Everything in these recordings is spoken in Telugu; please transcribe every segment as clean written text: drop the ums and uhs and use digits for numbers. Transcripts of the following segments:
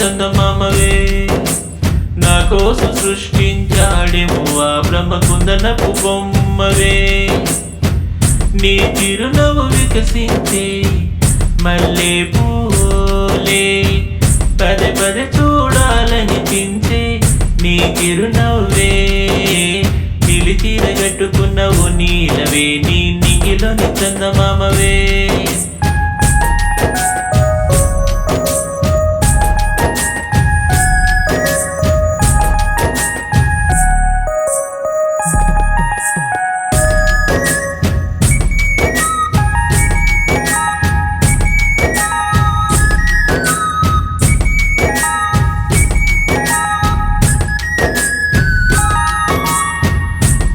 చందమామవే నా కోసం సృష్టించాడేమో ఆ బ్రహ్మకుందనపు బొమ్మవే నీ చిరునవ్వు వికసించే మల్లె పూలే పదే పదే చూడాలనిపించే నీ చిరునవ్వే నిలిచిర కట్టుకున్నవు నీలవే నీ నింగిలోని చందమామవే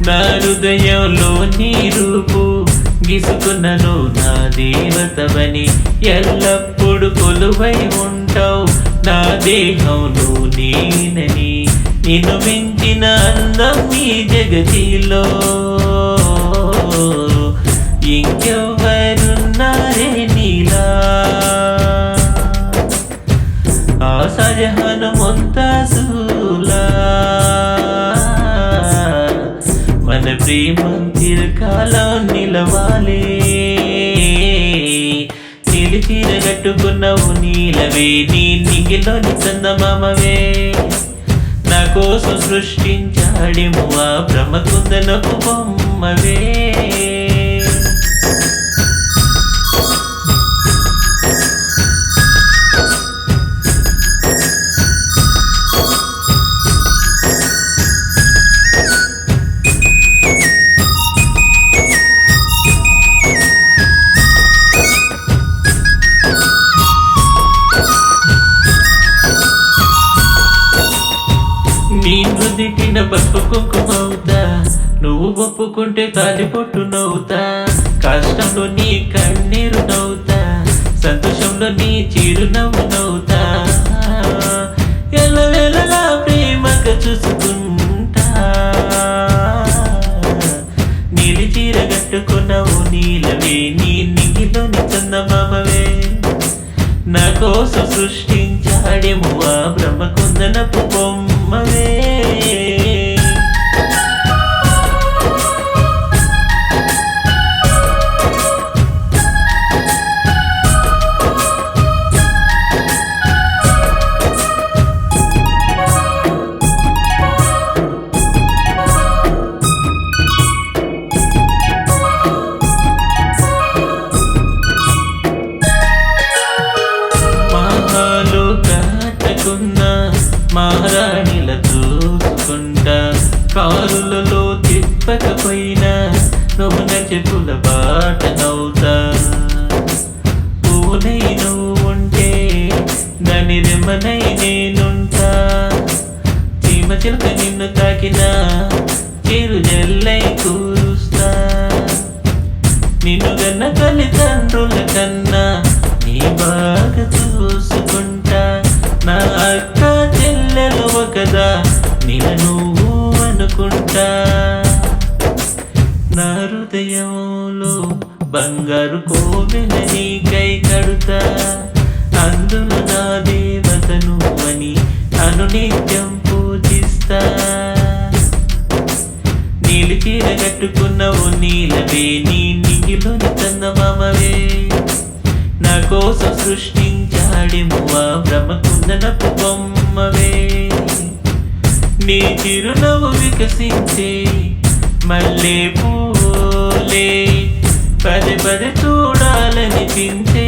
నా హృదయంలో నీ రూపు గీసుకున్నను నా దేవతవని ఎల్లప్పుడు కొలువై ఉంటావు నా దేహంలో నేనని నిన్ను మించిన అందం ఈ జగతిలో ఇంకెవ్వరున్నారే నీలా ఆ షాజహాన్ ముంతాజులా మన ప్రేమ చిరకాలం నిలవాలి నిలిచిర కట్టుకున్నవు నీలవే నీ నింగిలోని చందమామవే నా కోసం సృష్టించాడేమో ఆ బ్రహ్మకుందనపు బొమ్మవే నీ నుదిటిన పసుపు కుంకుమవుతా నువ్వు ఒప్పుకుంటే తాలిపొట్టు నవ్వుతా కష్టంలో నీ కన్నీరు నవ్వుతా సంతోషంలో నీ చిరునవ్వు నవ్వుతా ఎల్లవేళలా ప్రేమగా చూసుకుంటా నిలిచిర కట్టుకున్నావు నీలవే నీ నింగిలోని చందమామవే నా కోసం సృష్టించాడేమో ఆ బ్రహ్మకుందనపు బొమ్మవే మహారాణిల చూసుకుంటా కారులలో తిప్పకపోయినా నువ్వు చెప్పుల బాట నవ్వుతా పూనై నువ్వు ఉంటే దాని రెమ్మనై నేనుంటా చీమ చిలుక నిన్ను తాకినా చిరు జల్లై కూరుస్తా నిన్ను గన్న తల్లిదండ్రుల కన్నా నీ బాగా చూసుకుంటా నా అక్క చెల్లెలు ఒకదా నిల నువ్వు అనుకుంటా నా హృదయంలో బంగారు కోవెల నీకై కడుతా అందులో నా దేవతను అని అనునిత్యం పూజిస్తా నిలిచిర కట్టుకున్నవు నీలవే నీ నింగిలోని చందమామవే నా కోసం సృష్టించాడేమో ఆ బ్రహ్మకుందనపు బొమ్మవే నీ చిరునవ్వు వికసించే మల్లె పూలే పదే పదే చూడాలనిపించే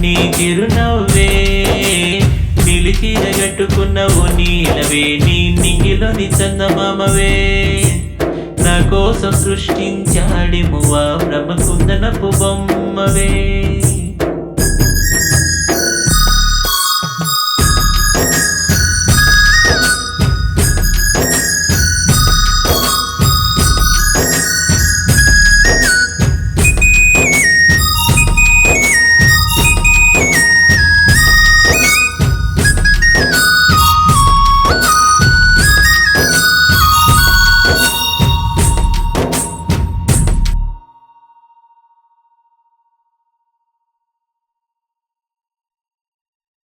నీ చిరునవ్వే నిలిచిర కట్టుకున్నవు నీలవే నీ నింగిలోని చందమామవే నా కోసం సృష్టించాడేమో ఆ బ్రహ్మకుందనపు బొమ్మవే